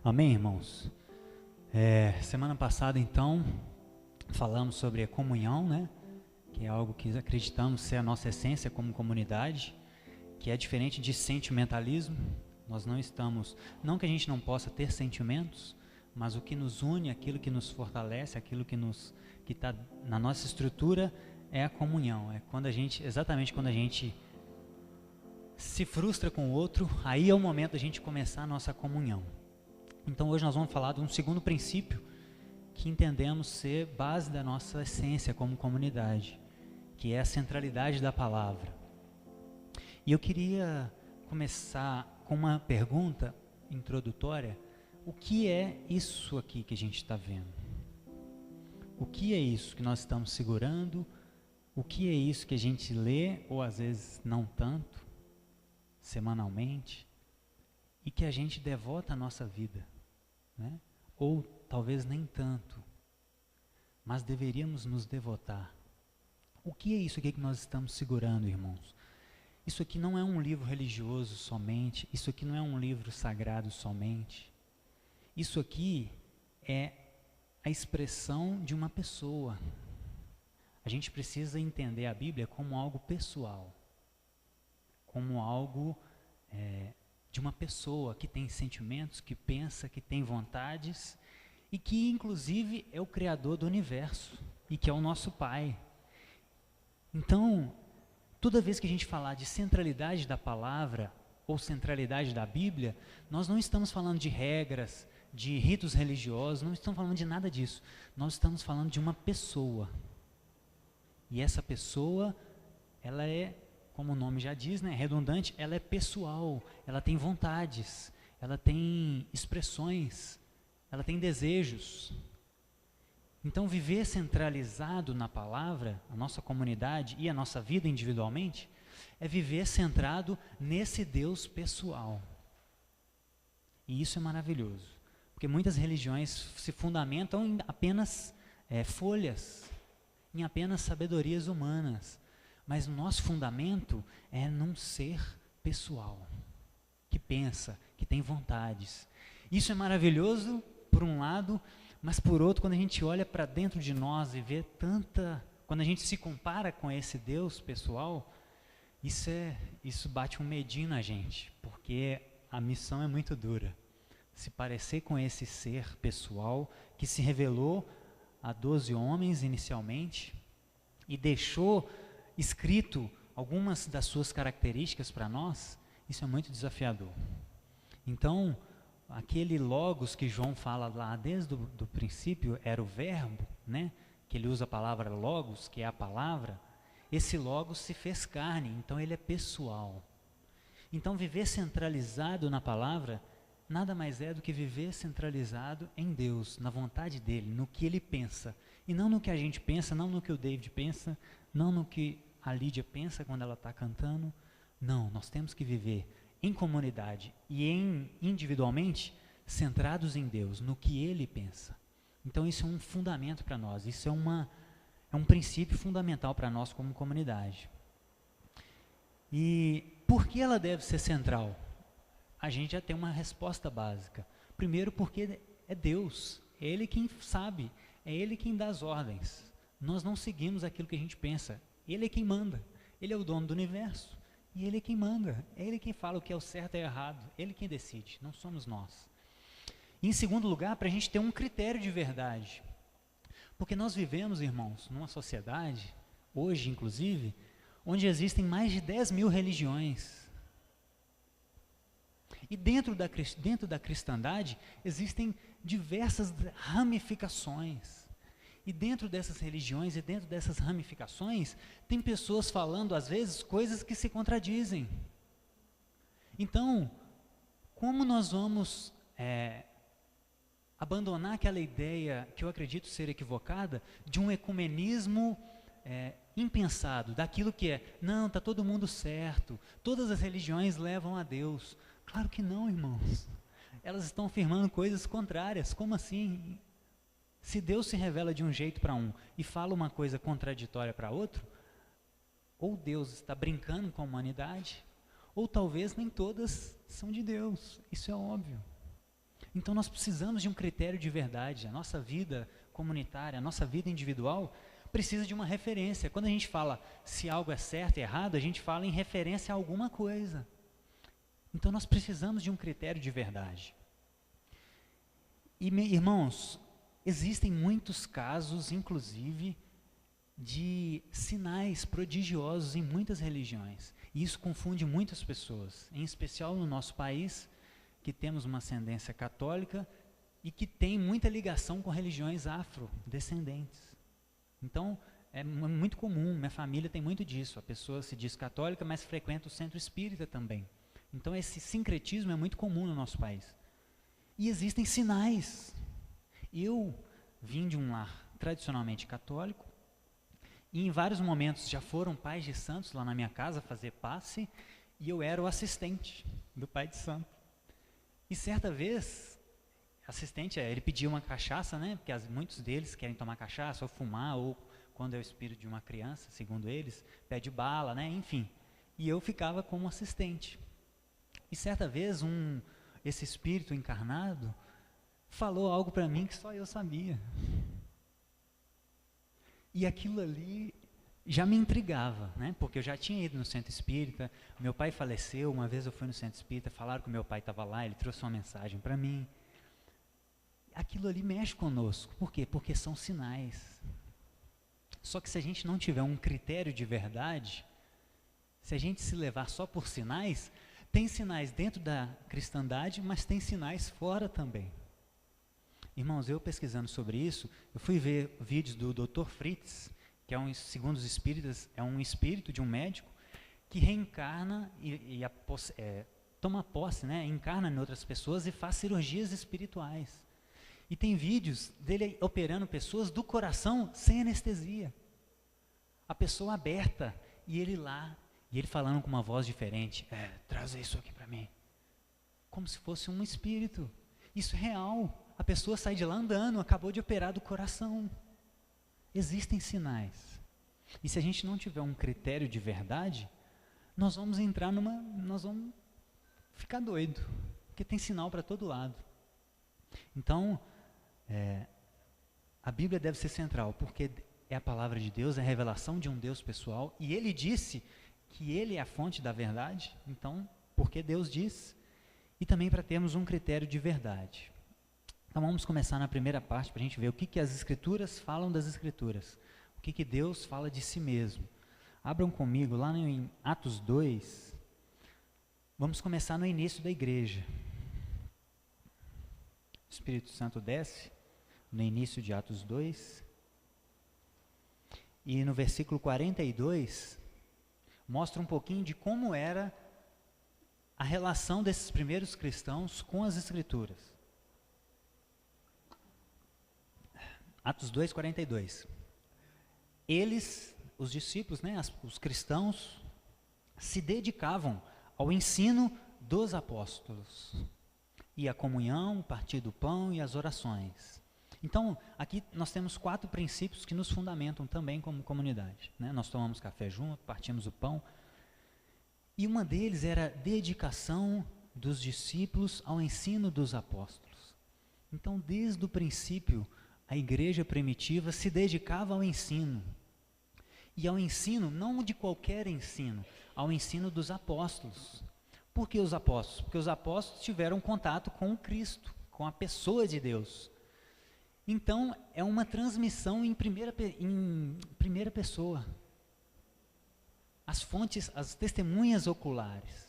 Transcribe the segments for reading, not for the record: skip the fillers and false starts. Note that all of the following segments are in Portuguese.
Amém, irmãos? Semana passada, então, falamos sobre a comunhão, né? Que é algo que acreditamos ser a nossa essência como comunidade, que é diferente de sentimentalismo. Nós não estamos, não que a gente não possa ter sentimentos, mas o que nos une, aquilo que nos fortalece, aquilo que está na nossa estrutura é a comunhão. É quando exatamente quando a gente se frustra com o outro, aí é o momento da gente começar a nossa comunhão. Então hoje nós vamos falar de um segundo princípio que entendemos ser base da nossa essência como comunidade, que é a centralidade da palavra. E eu queria começar com uma pergunta introdutória: o que é isso aqui que a gente está vendo? O que é isso que nós estamos segurando? O que é isso que a gente lê, ou às vezes não tanto, semanalmente, e que a gente devota a nossa vida, né? Ou talvez nem tanto, mas deveríamos nos devotar. O que é isso aqui que nós estamos segurando, irmãos? Isso aqui não é um livro religioso somente, isso aqui não é um livro sagrado somente. Isso aqui é a expressão de uma pessoa. A gente precisa entender a Bíblia como algo pessoal, como algo de uma pessoa que tem sentimentos, que pensa, que tem vontades e que inclusive é o Criador do universo e que é o nosso Pai. Então, toda vez que a gente falar de centralidade da palavra ou centralidade da Bíblia, nós não estamos falando de regras, de ritos religiosos, não estamos falando de nada disso. Nós estamos falando de uma pessoa. E essa pessoa, ela é, como o nome já diz, né, redundante, ela é pessoal, ela tem vontades, ela tem expressões, ela tem desejos. Então, viver centralizado na palavra, a nossa comunidade e a nossa vida individualmente, é viver centrado nesse Deus pessoal. E isso é maravilhoso, porque muitas religiões se fundamentam em apenas folhas, em apenas sabedorias humanas. Mas o nosso fundamento é num ser pessoal, que pensa, que tem vontades. Isso é maravilhoso, por um lado, mas por outro, quando a gente olha para dentro de nós e vê quando a gente se compara com esse Deus pessoal, isso bate um medinho na gente, porque a missão é muito dura. Se parecer com esse ser pessoal que se revelou a 12 homens inicialmente e deixou escrito algumas das suas características para nós, isso é muito desafiador. Então, aquele logos que João fala lá desde o princípio, era o verbo, né? Que ele usa a palavra logos, que é a palavra. Esse logos se fez carne, então ele é pessoal. Então, viver centralizado na palavra nada mais é do que viver centralizado em Deus, na vontade dele, no que ele pensa. E não no que a gente pensa, não no que o David pensa, não no que a Lídia pensa quando ela está cantando. Não, nós temos que viver em comunidade e individualmente centrados em Deus, no que Ele pensa. Então isso é um fundamento para nós, isso é um princípio fundamental para nós como comunidade. E por que ela deve ser central? A gente já tem uma resposta básica. Primeiro, porque é Deus, é Ele quem sabe, é Ele quem dá as ordens. Nós não seguimos aquilo que a gente pensa, Ele é quem manda, Ele é o dono do universo. E Ele é quem manda, é Ele quem fala o que é o certo e o errado, Ele quem decide, não somos nós. E em segundo lugar, para a gente ter um critério de verdade. Porque nós vivemos, irmãos, numa sociedade, hoje inclusive, onde existem mais de 10 mil religiões. E dentro da cristandade existem diversas ramificações. E dentro dessas religiões e dentro dessas ramificações, tem pessoas falando, às vezes, coisas que se contradizem. Então, como nós vamos abandonar aquela ideia, que eu acredito ser equivocada, de um ecumenismo impensado, daquilo que não, está todo mundo certo, todas as religiões levam a Deus. Claro que não, irmãos. Elas estão afirmando coisas contrárias. Como assim? Se Deus se revela de um jeito para um e fala uma coisa contraditória para outro, ou Deus está brincando com a humanidade, ou talvez nem todas são de Deus. Isso é óbvio. Então nós precisamos de um critério de verdade. A nossa vida comunitária, a nossa vida individual precisa de uma referência. Quando a gente fala se algo é certo e errado, a gente fala em referência a alguma coisa. Então nós precisamos de um critério de verdade. E, irmãos, existem muitos casos, inclusive, de sinais prodigiosos em muitas religiões. E isso confunde muitas pessoas, em especial no nosso país, que temos uma ascendência católica e que tem muita ligação com religiões afrodescendentes. Então, é muito comum, minha família tem muito disso. A pessoa se diz católica, mas frequenta o centro espírita também. Então, esse sincretismo é muito comum no nosso país. E existem sinais. Eu vim de um lar tradicionalmente católico, e em vários momentos já foram pais de santos lá na minha casa fazer passe, e eu era o assistente do pai de santo. E certa vez, assistente, ele pedia uma cachaça, né? Porque muitos deles querem tomar cachaça, ou fumar, ou quando é o espírito de uma criança, segundo eles, pede bala, né? Enfim. E eu ficava como assistente. E certa vez, esse espírito encarnado falou algo para mim que só eu sabia. E aquilo ali já me intrigava, né? Porque eu já tinha ido no centro espírita, meu pai faleceu, uma vez eu fui no centro espírita, falaram que meu pai estava lá, ele trouxe uma mensagem para mim. Aquilo ali mexe conosco. Por quê? Porque são sinais. Só que se a gente não tiver um critério de verdade, se a gente se levar só por sinais, tem sinais dentro da cristandade, mas tem sinais fora também. Irmãos, eu pesquisando sobre isso, eu fui ver vídeos do Dr. Fritz, que segundo os espíritas, é um espírito de um médico que reencarna e toma posse, né? Encarna em outras pessoas e faz cirurgias espirituais. E tem vídeos dele operando pessoas do coração sem anestesia. A pessoa aberta e ele lá, e ele falando com uma voz diferente, traz isso aqui para mim. Como se fosse um espírito. Isso é real. A pessoa sai de lá andando, acabou de operar do coração. Existem sinais. E se a gente não tiver um critério de verdade, nós vamos ficar doido, porque tem sinal para todo lado. Então, a Bíblia deve ser central, porque é a palavra de Deus, é a revelação de um Deus pessoal, e Ele disse que Ele é a fonte da verdade, então, porque Deus diz, e também para termos um critério de verdade. Então vamos começar na primeira parte para a gente ver o que as Escrituras falam das Escrituras, o que Deus fala de si mesmo. Abram comigo lá em Atos 2, vamos começar no início da igreja. O Espírito Santo desce no início de Atos 2, e no versículo 42, mostra um pouquinho de como era a relação desses primeiros cristãos com as Escrituras. Atos 2, 42. Eles, os discípulos, né, os cristãos, se dedicavam ao ensino dos apóstolos, e à comunhão, o partir do pão e as orações. Então, aqui nós temos 4 princípios que nos fundamentam também como comunidade, né? Nós tomamos café junto, partimos o pão, e uma deles era a dedicação dos discípulos ao ensino dos apóstolos. Então, desde o princípio, a igreja primitiva se dedicava ao ensino. E ao ensino, não de qualquer ensino, ao ensino dos apóstolos. Por que os apóstolos? Porque os apóstolos tiveram contato com o Cristo, com a pessoa de Deus. Então, é uma transmissão em primeira pessoa. As fontes, as testemunhas oculares.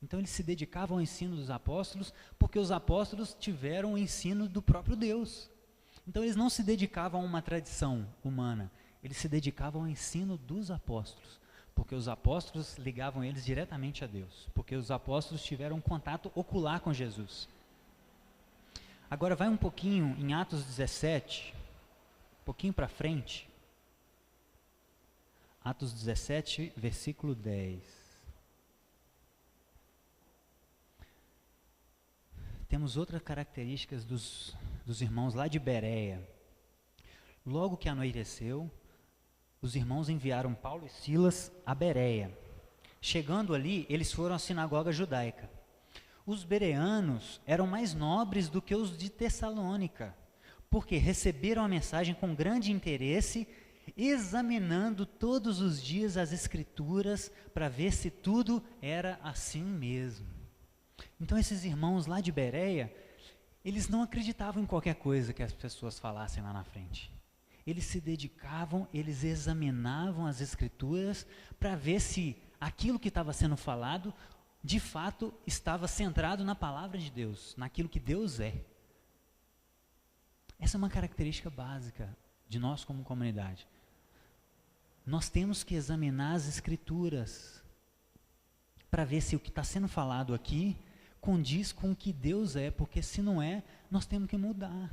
Então, eles se dedicavam ao ensino dos apóstolos, porque os apóstolos tiveram o ensino do próprio Deus. Então, eles não se dedicavam a uma tradição humana, eles se dedicavam ao ensino dos apóstolos, porque os apóstolos ligavam eles diretamente a Deus, porque os apóstolos tiveram um contato ocular com Jesus. Agora, vai um pouquinho em Atos 17, um pouquinho para frente, Atos 17, versículo 10. Temos outras características dos irmãos lá de Bereia. Logo que anoiteceu, os irmãos enviaram Paulo e Silas a Bereia. Chegando ali, eles foram à sinagoga judaica. Os bereanos eram mais nobres do que os de Tessalônica, porque receberam a mensagem com grande interesse, examinando todos os dias as Escrituras para ver se tudo era assim mesmo. Então esses irmãos lá de Bereia, eles não acreditavam em qualquer coisa que as pessoas falassem lá na frente. Eles se dedicavam, eles examinavam as Escrituras para ver se aquilo que estava sendo falado, de fato, estava centrado na palavra de Deus, naquilo que Deus é. Essa é uma característica básica de nós como comunidade. Nós temos que examinar as Escrituras para ver se o que está sendo falado aqui condiz com o que Deus é, porque se não é, nós temos que mudar.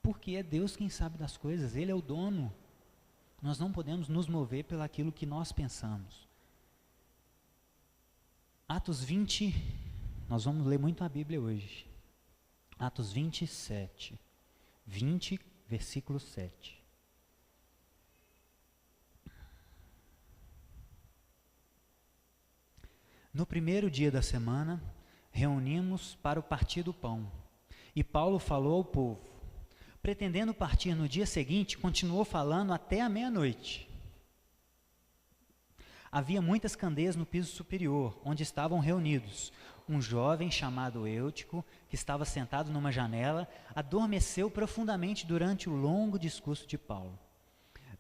Porque é Deus quem sabe das coisas, Ele é o dono. Nós não podemos nos mover pelo aquilo que nós pensamos. Atos 20, nós vamos ler muito a Bíblia hoje. Atos 27, 20, versículo 7. No primeiro dia da semana, reunimos para o partir do pão. E Paulo falou ao povo. Pretendendo partir no dia seguinte, continuou falando até a meia-noite. Havia muitas candeias no piso superior, onde estavam reunidos. Um jovem chamado Eutico, que estava sentado numa janela, adormeceu profundamente durante o longo discurso de Paulo.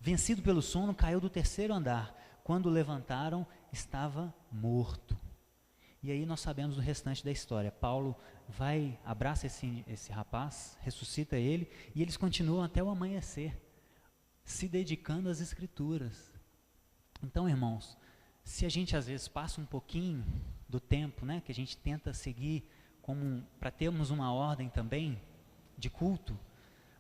Vencido pelo sono, caiu do terceiro andar. Quando o levantaram, estava morto. E aí nós sabemos o restante da história. Paulo abraça esse rapaz, ressuscita ele, e eles continuam até o amanhecer, se dedicando às Escrituras. Então, irmãos, se a gente às vezes passa um pouquinho do tempo, né, que a gente tenta seguir para termos uma ordem também de culto,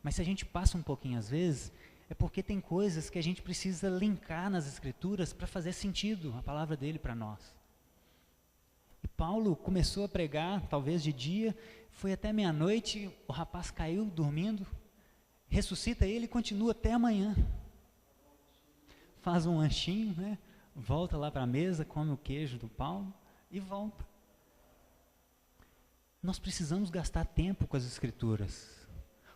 mas se a gente passa um pouquinho às vezes, é porque tem coisas que a gente precisa linkar nas Escrituras para fazer sentido a palavra dele para nós. E Paulo começou a pregar, talvez de dia, foi até meia-noite, o rapaz caiu dormindo, ressuscita ele e continua até amanhã. Faz um lanchinho, né? Volta lá para a mesa, come o queijo do Paulo e volta. Nós precisamos gastar tempo com as Escrituras.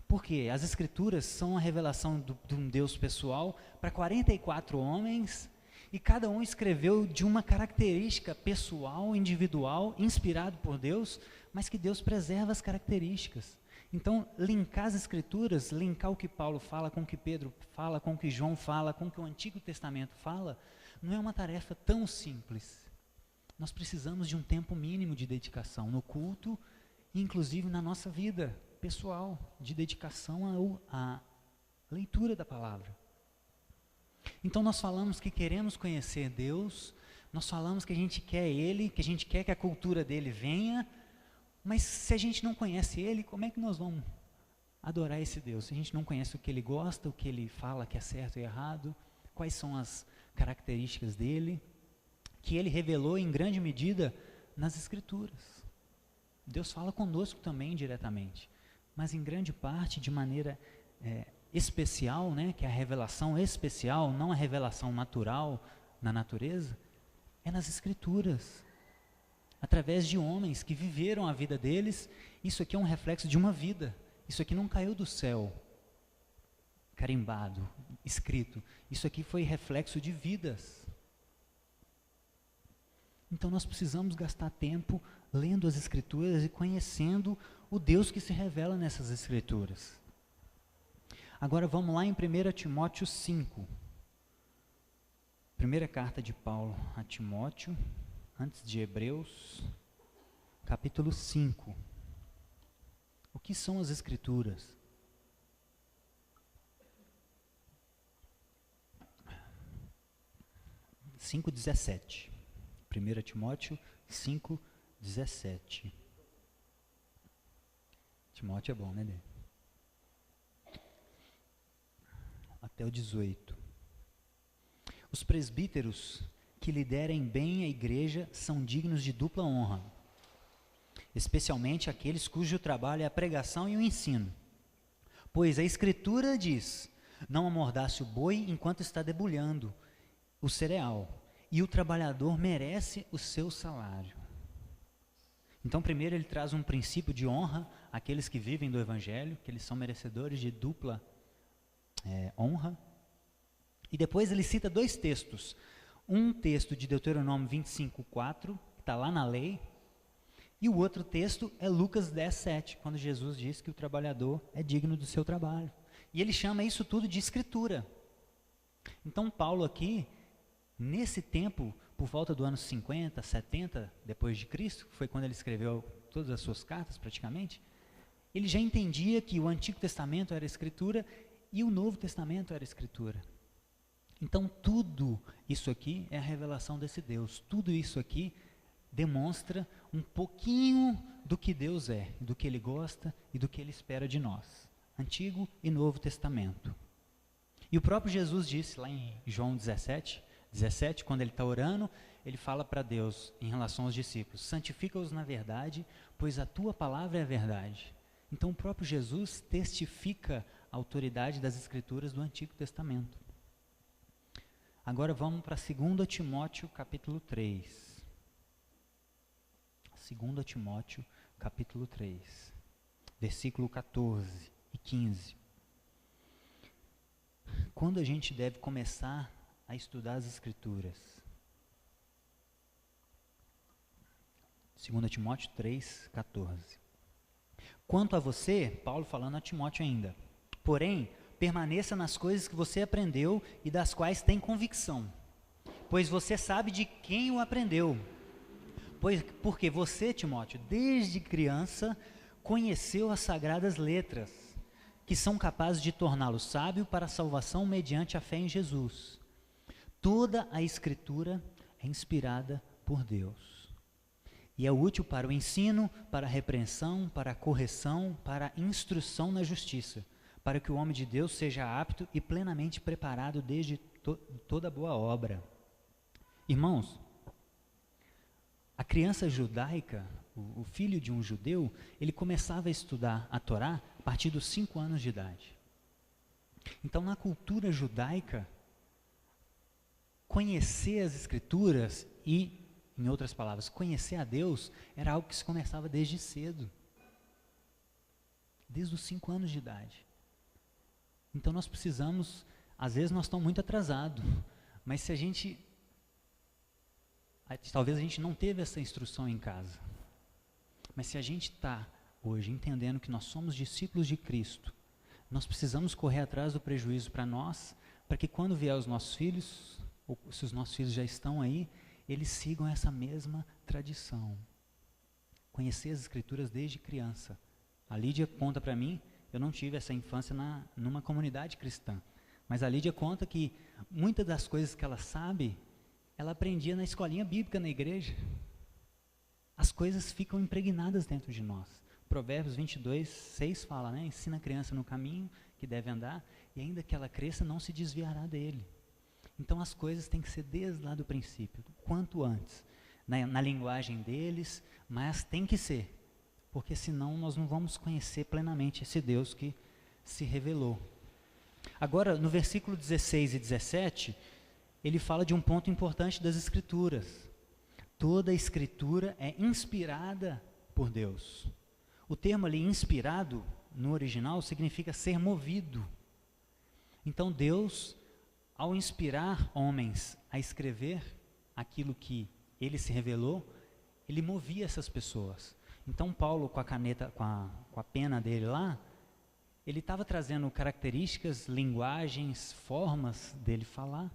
Porque as Escrituras são a revelação de um Deus pessoal para 44 homens, e cada um escreveu de uma característica pessoal, individual, inspirado por Deus, mas que Deus preserva as características. Então, linkar as Escrituras, linkar o que Paulo fala com o que Pedro fala, com o que João fala, com o que o Antigo Testamento fala, não é uma tarefa tão simples. Nós precisamos de um tempo mínimo de dedicação no culto, inclusive na nossa vida pessoal, de dedicação à leitura da palavra. Então nós falamos que queremos conhecer Deus, nós falamos que a gente quer Ele, que a gente quer que a cultura dele venha, mas se a gente não conhece Ele, como é que nós vamos adorar esse Deus? Se a gente não conhece o que Ele gosta, o que Ele fala que é certo e errado, quais são as características dele, que Ele revelou em grande medida nas Escrituras. Deus fala conosco também diretamente, mas em grande parte de maneira especial, né, que é a revelação especial, não a revelação natural na natureza, é nas Escrituras, através de homens que viveram a vida deles. Isso aqui é um reflexo de uma vida, isso aqui não caiu do céu, carimbado, escrito, isso aqui foi reflexo de vidas. Então nós precisamos gastar tempo lendo as Escrituras e conhecendo o Deus que se revela nessas Escrituras. Agora vamos lá em 1 Timóteo 5. Primeira carta de Paulo a Timóteo, antes de Hebreus, capítulo 5. O que são as Escrituras? — 5:17. 1 Timóteo 5:17. Timóteo é bom, né, Dê? Até o 18. Os presbíteros que liderem bem a igreja são dignos de dupla honra, especialmente aqueles cujo trabalho é a pregação e o ensino. Pois a Escritura diz: não amordace o boi enquanto está debulhando o cereal, e o trabalhador merece o seu salário. Então, primeiro ele traz um princípio de honra àqueles que vivem do Evangelho, que eles são merecedores de dupla honra. E depois ele cita 2 textos. Um texto de Deuteronômio 25:4, que está lá na lei, e o outro texto é Lucas 10:7, quando Jesus diz que o trabalhador é digno do seu trabalho. E ele chama isso tudo de escritura. Então Paulo aqui, nesse tempo, por volta do ano 50, 70 depois de Cristo, que foi quando ele escreveu todas as suas cartas praticamente, ele já entendia que o Antigo Testamento era escritura e o Novo Testamento era escritura. Então tudo isso aqui é a revelação desse Deus, tudo isso aqui demonstra um pouquinho do que Deus é, do que Ele gosta e do que Ele espera de nós, Antigo e Novo Testamento. E o próprio Jesus disse lá em João 17, quando ele está orando, ele fala para Deus em relação aos discípulos: santifica-os na verdade, pois a tua palavra é a verdade. Então o próprio Jesus testifica a autoridade das Escrituras do Antigo Testamento. Agora vamos para 2 Timóteo capítulo 3. 2 Timóteo capítulo 3, versículo 14 e 15. Quando a gente deve começar a estudar as Escrituras? 2 Timóteo 3, 14. Quanto a você, Paulo falando a Timóteo ainda, porém, permaneça nas coisas que você aprendeu e das quais tem convicção, pois você sabe de quem o aprendeu. Porque você, Timóteo, desde criança, conheceu as sagradas letras, que são capazes de torná-lo sábio para a salvação mediante a fé em Jesus. Toda a Escritura é inspirada por Deus e é útil para o ensino, para a repreensão, para a correção, para a instrução na justiça, para que o homem de Deus seja apto e plenamente preparado desde toda boa obra. Irmãos, a criança judaica, o filho de um judeu, ele começava a estudar a Torá a partir dos 5 anos de idade. Então, na cultura judaica, conhecer as Escrituras e, em outras palavras, conhecer a Deus era algo que se começava desde cedo, desde os 5 anos de idade. Então nós precisamos, às vezes nós estamos muito atrasados, mas se a gente, talvez a gente não teve essa instrução em casa, mas se a gente está hoje entendendo que nós somos discípulos de Cristo, nós precisamos correr atrás do prejuízo para nós, para que quando vier os nossos filhos, ou se os nossos filhos já estão aí, eles sigam essa mesma tradição. Conhecer as Escrituras desde criança. A Lídia conta para mim, eu não tive essa infância numa comunidade cristã, mas a Lídia conta que muitas das coisas que ela sabe, ela aprendia na escolinha bíblica na igreja. As coisas ficam impregnadas dentro de nós. Provérbios 22, 6 fala, né? Ensina a criança no caminho que deve andar, e ainda que ela cresça, não se desviará dele. Então as coisas têm que ser desde lá do princípio, quanto antes, na linguagem deles, mas tem que ser, porque senão nós não vamos conhecer plenamente esse Deus que se revelou. Agora, no versículo 16 e 17, ele fala de um ponto importante das Escrituras. Toda a Escritura é inspirada por Deus. O termo ali, inspirado, no original, significa ser movido. Então Deus, ao inspirar homens a escrever aquilo que ele se revelou, ele movia essas pessoas. Então Paulo, com a caneta, com a pena dele lá, ele estava trazendo características, linguagens, formas dele falar.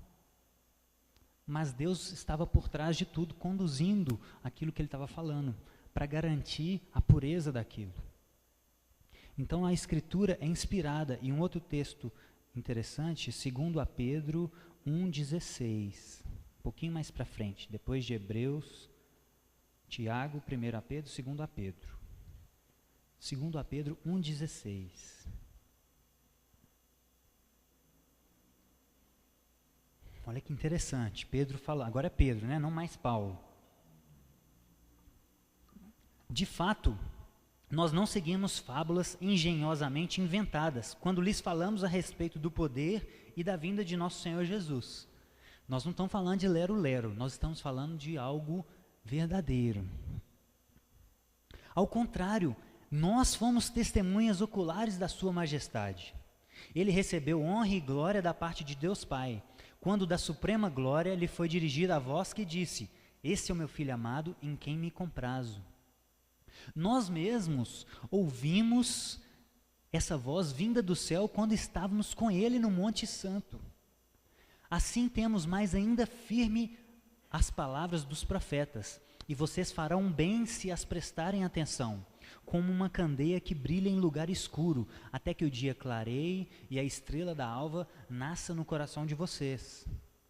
Mas Deus estava por trás de tudo, conduzindo aquilo que ele estava falando, para garantir a pureza daquilo. Então a Escritura é inspirada. E um outro texto interessante, 2 Pedro 1,16, um pouquinho mais para frente, depois de Hebreus, Tiago, 1 Pedro, 2 Pedro. 2 Pedro 1,16. Olha que interessante, Pedro fala, agora é Pedro, né? Não mais Paulo. De fato, nós não seguimos fábulas engenhosamente inventadas quando lhes falamos a respeito do poder e da vinda de nosso Senhor Jesus. Nós não estamos falando de lero-lero, nós estamos falando de algo verdadeiro. Ao contrário, nós fomos testemunhas oculares da sua majestade. Ele recebeu honra e glória da parte de Deus Pai, quando da suprema glória lhe foi dirigida a voz que disse: Esse é o meu Filho amado, em quem me comprazo. Nós mesmos ouvimos essa voz vinda do céu quando estávamos com ele no Monte Santo. Assim temos mais ainda firme as palavras dos profetas, e vocês farão bem se as prestarem atenção, como uma candeia que brilha em lugar escuro, até que o dia clareie e a estrela da alva nasça no coração de vocês.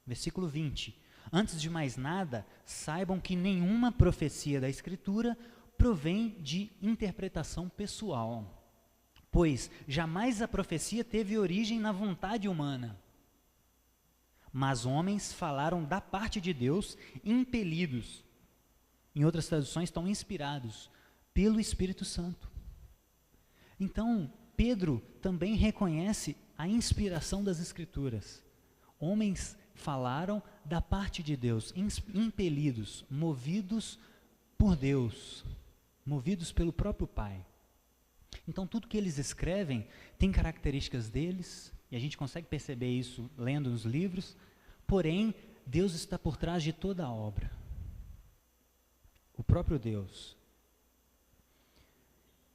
Versículo 20. Antes de mais nada, saibam que nenhuma profecia da Escritura provém de interpretação pessoal, pois jamais a profecia teve origem na vontade humana. Mas homens falaram da parte de Deus, impelidos, em outras traduções estão inspirados, pelo Espírito Santo. Então, Pedro também reconhece a inspiração das Escrituras. Homens falaram da parte de Deus, impelidos, movidos por Deus, movidos pelo próprio Pai. Então, tudo que eles escrevem tem características deles, e a gente consegue perceber isso lendo os livros, porém, Deus está por trás de toda a obra. O próprio Deus.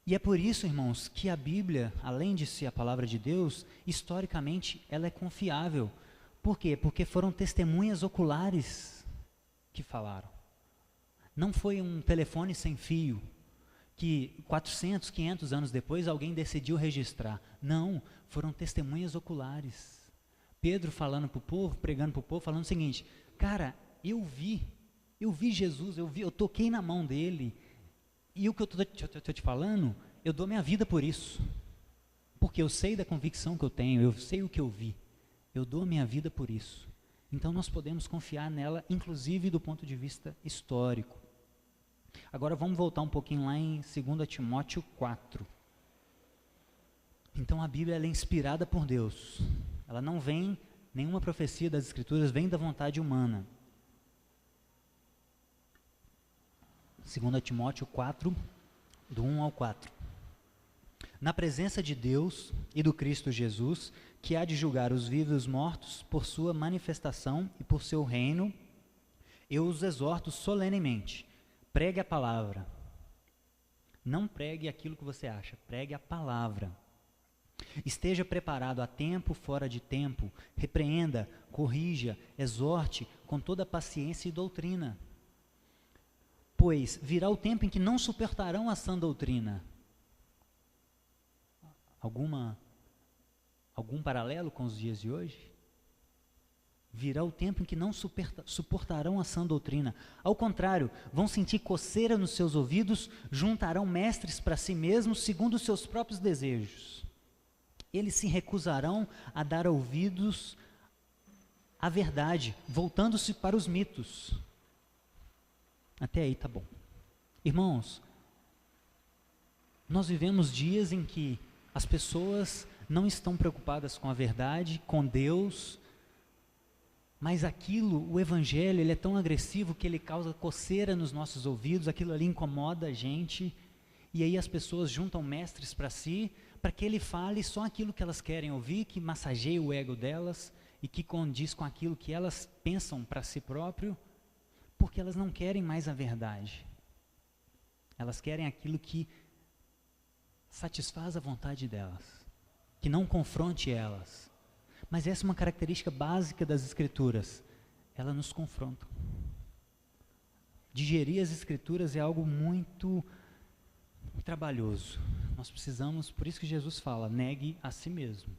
E é por isso, irmãos, que a Bíblia, além de ser a palavra de Deus, historicamente ela é confiável. Por quê? Porque foram testemunhas oculares que falaram. Não foi um telefone sem fio, que 400, 500 anos depois alguém decidiu registrar. Não, foram testemunhas oculares. Pedro falando para o povo, pregando para o povo, falando o seguinte: cara, eu vi Jesus, eu toquei na mão dele, e o que eu estou te falando, eu dou minha vida por isso, porque eu sei da convicção que eu tenho, eu sei o que eu vi, eu dou minha vida por isso. Então nós podemos confiar nela, inclusive do ponto de vista histórico. Agora vamos voltar um pouquinho lá em 2 Timóteo 4. Então a Bíblia ela é inspirada por Deus, ela não vem, nenhuma profecia das Escrituras vem da vontade humana. 2 Timóteo 4, do 1 ao 4. Na presença de Deus e do Cristo Jesus, que há de julgar os vivos e os mortos por sua manifestação e por seu reino, eu os exorto solenemente: pregue a palavra. Não pregue aquilo que você acha, pregue a palavra. Esteja preparado a tempo, fora de tempo, repreenda, corrija, exorte com toda paciência e doutrina. Pois virá o tempo em que não suportarão a sã doutrina. Algum paralelo com os dias de hoje? Virá o tempo em que não suportarão a sã doutrina. Ao contrário, vão sentir coceira nos seus ouvidos, juntarão mestres para si mesmos, segundo os seus próprios desejos. Eles se recusarão a dar ouvidos à verdade, voltando-se para os mitos. Até aí tá bom. Irmãos, nós vivemos dias em que as pessoas não estão preocupadas com a verdade, com Deus, mas o Evangelho, ele é tão agressivo que ele causa coceira nos nossos ouvidos, aquilo ali incomoda a gente, e aí as pessoas juntam mestres para si, para que ele fale só aquilo que elas querem ouvir, que massageie o ego delas, e que condiz com aquilo que elas pensam para si próprio, porque elas não querem mais a verdade. Elas querem aquilo que satisfaz a vontade delas, que não confronte elas. Mas essa é uma característica básica das Escrituras. Elas nos confrontam. Digerir as Escrituras é algo muito trabalhoso. Nós precisamos, por isso que Jesus fala, negue a si mesmo.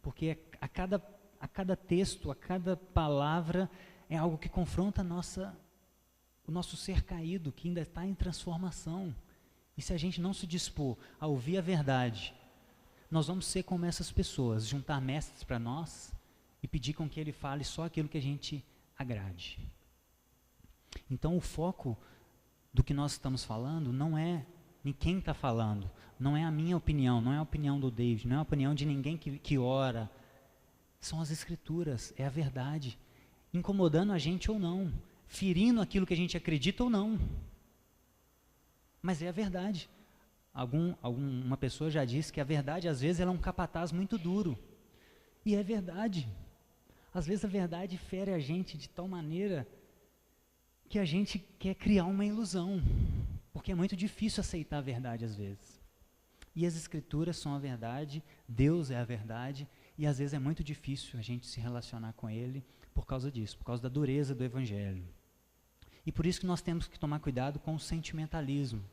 Porque a cada texto, a cada palavra é algo que confronta o nosso ser caído, que ainda está em transformação. E se a gente não se dispor a ouvir a verdade, nós vamos ser como essas pessoas, juntar mestres para nós e pedir com que ele fale só aquilo que a gente agrade. Então o foco do que nós estamos falando não é em quem está falando, não é a minha opinião, não é a opinião do David, não é a opinião de ninguém que ora. São as Escrituras, é a verdade, incomodando a gente ou não, ferindo aquilo que a gente acredita ou não. mas é a verdade. Uma pessoa já disse que a verdade, às vezes, ela é um capataz muito duro. E é verdade. Às vezes a verdade fere a gente de tal maneira que a gente quer criar uma ilusão, porque é muito difícil aceitar a verdade às vezes. E as Escrituras são a verdade, Deus é a verdade, e às vezes é muito difícil a gente se relacionar com Ele por causa disso, por causa da dureza do Evangelho. E por isso que nós temos que tomar cuidado com o sentimentalismo.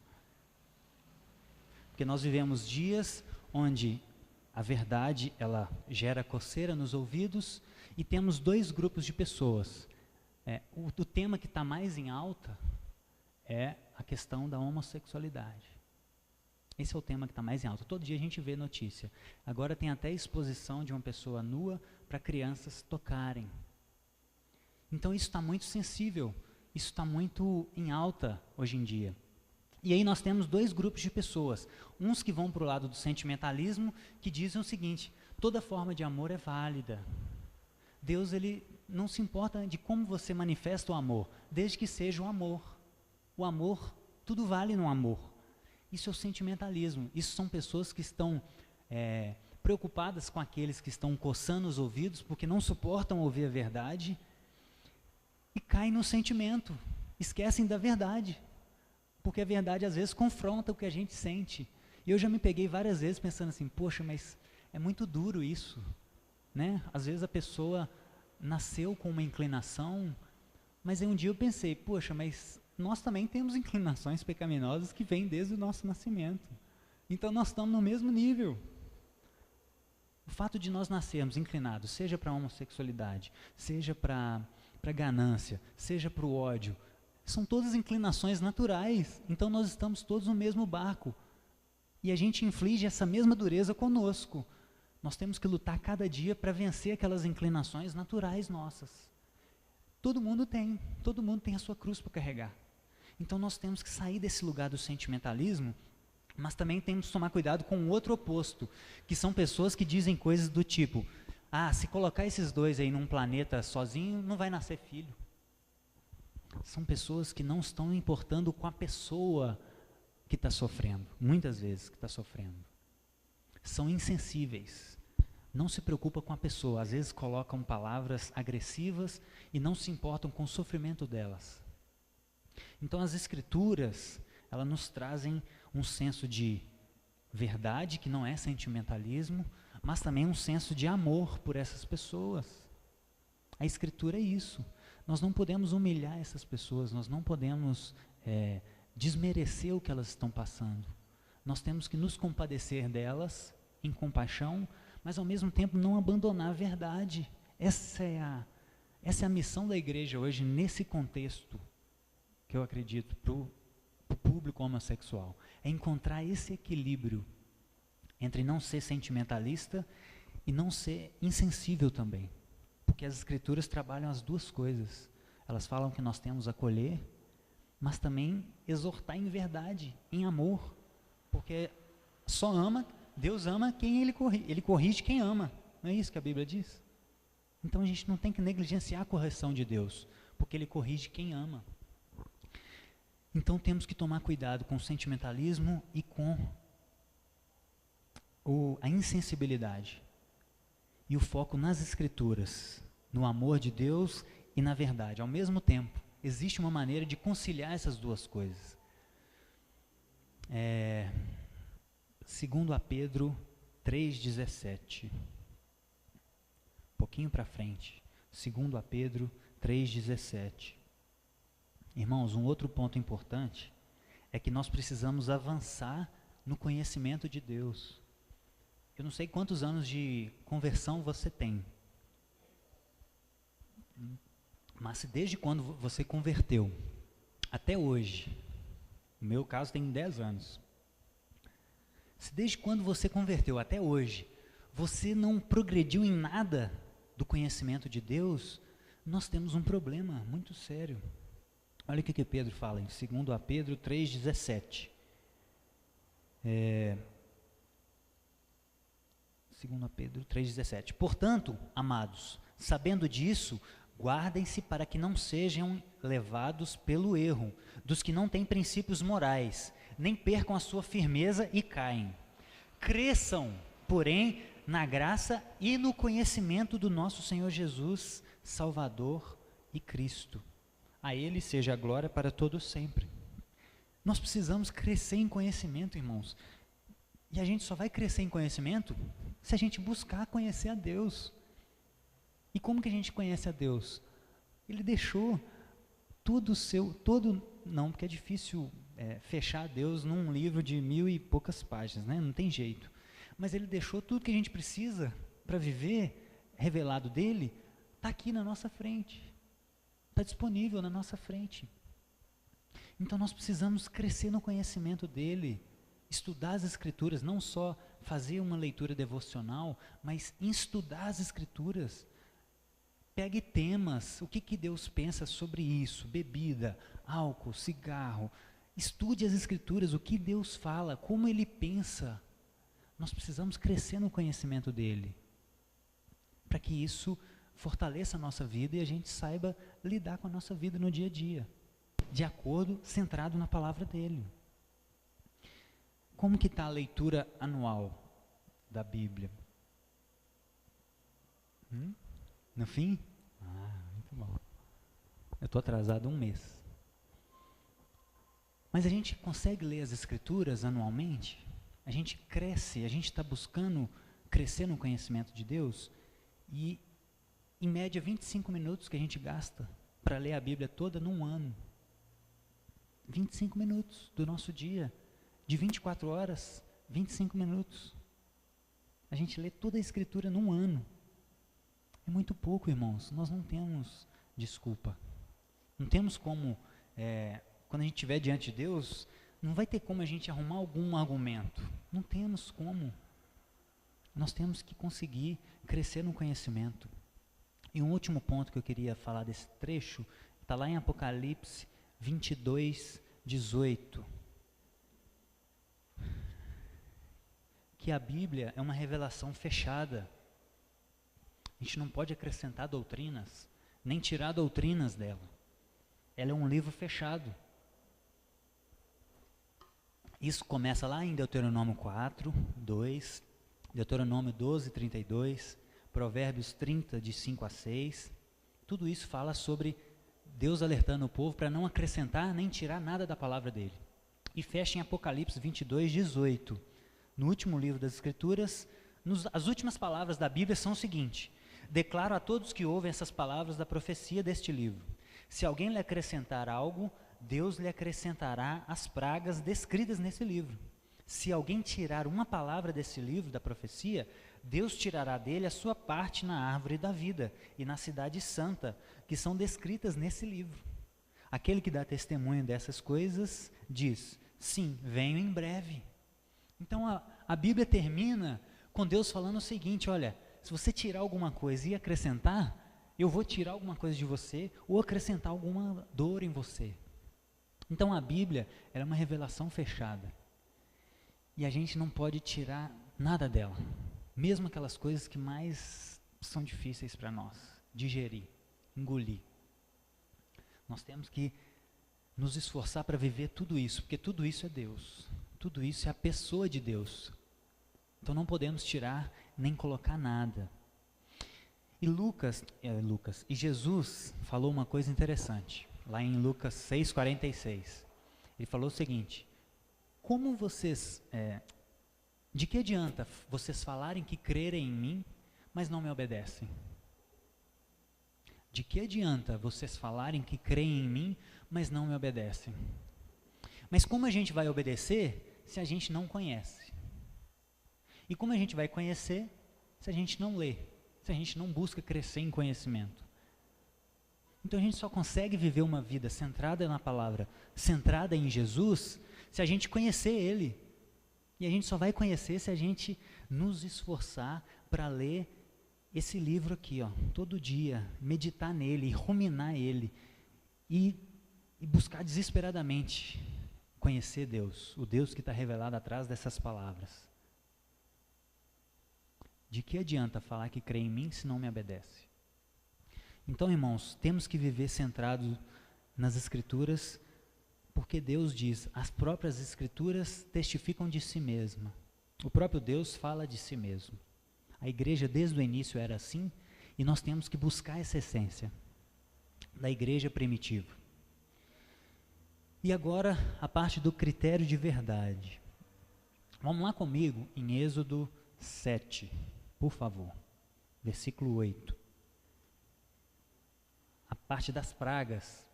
Porque nós vivemos dias onde a verdade, ela gera coceira nos ouvidos, e temos dois grupos de pessoas. O tema que está mais em alta é a questão da homossexualidade. Esse é o tema que está mais em alta. Todo dia a gente vê notícia. Agora tem até exposição de uma pessoa nua para crianças tocarem. Então isso está muito sensível, isso está muito em alta hoje em dia. E aí nós temos dois grupos de pessoas. Uns que vão para o lado do sentimentalismo, que dizem o seguinte: toda forma de amor é válida. Deus, ele não se importa de como você manifesta o amor, desde que seja o amor. O amor, tudo vale no amor. Isso é o sentimentalismo. Isso são pessoas que estão preocupadas com aqueles que estão coçando os ouvidos, porque não suportam ouvir a verdade, e caem no sentimento, esquecem da verdade, porque a verdade às vezes confronta o que a gente sente. E eu já me peguei várias vezes pensando assim, poxa, mas é muito duro isso, né? Às vezes a pessoa nasceu com uma inclinação, mas aí um dia eu pensei, poxa, mas nós também temos inclinações pecaminosas que vêm desde o nosso nascimento. Então nós estamos no mesmo nível. O fato de nós nascermos inclinados, seja para a homossexualidade, seja para a ganância, seja para o ódio, são todas inclinações naturais. Então nós estamos todos no mesmo barco. E a gente inflige essa mesma dureza conosco. Nós temos que lutar cada dia para vencer aquelas inclinações naturais nossas. Todo mundo tem a sua cruz para carregar. Então nós temos que sair desse lugar do sentimentalismo, mas também temos que tomar cuidado com o outro oposto, que são pessoas que dizem coisas do tipo, se colocar esses dois aí num planeta sozinho, não vai nascer filho. São pessoas que não estão importando com a pessoa que está sofrendo, muitas vezes que está sofrendo. São insensíveis, não se preocupam com a pessoa, às vezes colocam palavras agressivas e não se importam com o sofrimento delas. Então as Escrituras, elas nos trazem um senso de verdade, que não é sentimentalismo, mas também um senso de amor por essas pessoas. A Escritura é isso. Nós não podemos humilhar essas pessoas, nós não podemos desmerecer o que elas estão passando. Nós temos que nos compadecer delas em compaixão, mas ao mesmo tempo não abandonar a verdade. Essa é a missão da igreja hoje, nesse contexto, que eu acredito, para o público homossexual. É encontrar esse equilíbrio entre não ser sentimentalista e não ser insensível também. Porque as Escrituras trabalham as duas coisas. Elas falam que nós temos a acolher, mas também exortar em verdade, em amor. Porque Deus ama quem Ele corrige quem ama. Não é isso que a Bíblia diz? Então a gente não tem que negligenciar a correção de Deus, porque Ele corrige quem ama. Então temos que tomar cuidado com o sentimentalismo e com a insensibilidade. E o foco nas Escrituras, no amor de Deus e na verdade. Ao mesmo tempo, existe uma maneira de conciliar essas duas coisas. Segundo a Pedro 3,17. Um pouquinho para frente. Segundo a Pedro 3,17. Irmãos, um outro ponto importante é que nós precisamos avançar no conhecimento de Deus. Eu não sei quantos anos de conversão você tem, mas se desde quando você converteu até hoje, no meu caso tem 10 anos, se desde quando você converteu até hoje, você não progrediu em nada do conhecimento de Deus, nós temos um problema muito sério. Olha o que Pedro fala em 2 Pedro 3,17. 2 Pedro 3,17. Portanto, amados, sabendo disso, guardem-se para que não sejam levados pelo erro dos que não têm princípios morais, nem percam a sua firmeza e caem. Cresçam, porém, na graça e no conhecimento do nosso Senhor Jesus, Salvador e Cristo. A Ele seja a glória para todos sempre. Nós precisamos crescer em conhecimento, irmãos. E a gente só vai crescer em conhecimento se a gente buscar conhecer a Deus. E como que a gente conhece a Deus? Ele deixou não, porque é difícil fechar Deus num livro de 1000 e poucas páginas, né? Não tem jeito. Mas Ele deixou tudo que a gente precisa para viver revelado dEle, está aqui na nossa frente. Está disponível na nossa frente. Então nós precisamos crescer no conhecimento dEle, estudar as Escrituras, não só fazer uma leitura devocional, mas estudar as Escrituras. Pegue temas, o que Deus pensa sobre isso, bebida, álcool, cigarro. Estude as Escrituras, o que Deus fala, como Ele pensa. Nós precisamos crescer no conhecimento dEle, para que isso fortaleça a nossa vida e a gente saiba lidar com a nossa vida no dia a dia, de acordo, centrado na palavra dEle. Como que está a leitura anual da Bíblia? No fim? Muito bom. Eu estou atrasado um mês. Mas a gente consegue ler as Escrituras anualmente? A gente cresce, a gente está buscando crescer no conhecimento de Deus? E, em média, 25 minutos que a gente gasta para ler a Bíblia toda num ano. 25 minutos do nosso dia. De 24 horas, 25 minutos. A gente lê toda a Escritura num ano. É muito pouco, irmãos. Nós não temos desculpa. Não temos como, quando a gente estiver diante de Deus, não vai ter como a gente arrumar algum argumento. Não temos como. Nós temos que conseguir crescer no conhecimento. E um último ponto que eu queria falar desse trecho, está lá em Apocalipse 22, 18. Que a Bíblia é uma revelação fechada. A gente não pode acrescentar doutrinas, nem tirar doutrinas dela. Ela é um livro fechado. Isso começa lá em Deuteronômio 4, 2, Deuteronômio 12, 32, Provérbios 30, de 5 a 6. Tudo isso fala sobre Deus alertando o povo para não acrescentar nem tirar nada da palavra dele. E fecha em Apocalipse 22, 18. No último livro das Escrituras, as últimas palavras da Bíblia são o seguinte: declaro a todos que ouvem essas palavras da profecia deste livro. Se alguém lhe acrescentar algo, Deus lhe acrescentará as pragas descritas nesse livro. Se alguém tirar uma palavra desse livro da profecia, Deus tirará dele a sua parte na árvore da vida e na cidade santa, que são descritas nesse livro. Aquele que dá testemunho dessas coisas diz: sim, venho em breve. Então a Bíblia termina com Deus falando o seguinte: olha, se você tirar alguma coisa e acrescentar, eu vou tirar alguma coisa de você ou acrescentar alguma dor em você. Então a Bíblia é uma revelação fechada. E a gente não pode tirar nada dela. Mesmo aquelas coisas que mais são difíceis para nós digerir, engolir. Nós temos que nos esforçar para viver tudo isso, porque tudo isso é Deus. Tudo isso é a pessoa de Deus. Então não podemos tirar nem colocar nada. E Jesus falou uma coisa interessante, lá em Lucas 6,46. Ele falou o seguinte: como vocês, de que adianta vocês falarem que crerem em mim, mas não me obedecem? De que adianta vocês falarem que creem em mim, mas não me obedecem? Mas como a gente vai obedecer se a gente não conhece? E como a gente vai conhecer se a gente não lê? Se a gente não busca crescer em conhecimento? Então a gente só consegue viver uma vida centrada na palavra, centrada em Jesus, se a gente conhecer Ele. E a gente só vai conhecer se a gente nos esforçar para ler esse livro aqui, todo dia, meditar nele, e ruminar ele, e buscar desesperadamente conhecer Deus, o Deus que está revelado atrás dessas palavras. De que adianta falar que crê em mim se não me obedece? Então, irmãos, temos que viver centrados nas Escrituras Porque Deus diz, as próprias Escrituras testificam de si mesma. O próprio Deus fala de si mesmo. A igreja desde o início era assim, e nós temos que buscar essa essência da igreja primitiva. E agora a parte do critério de verdade. Vamos lá comigo em Êxodo 7, por favor, versículo 8. A parte das pragas.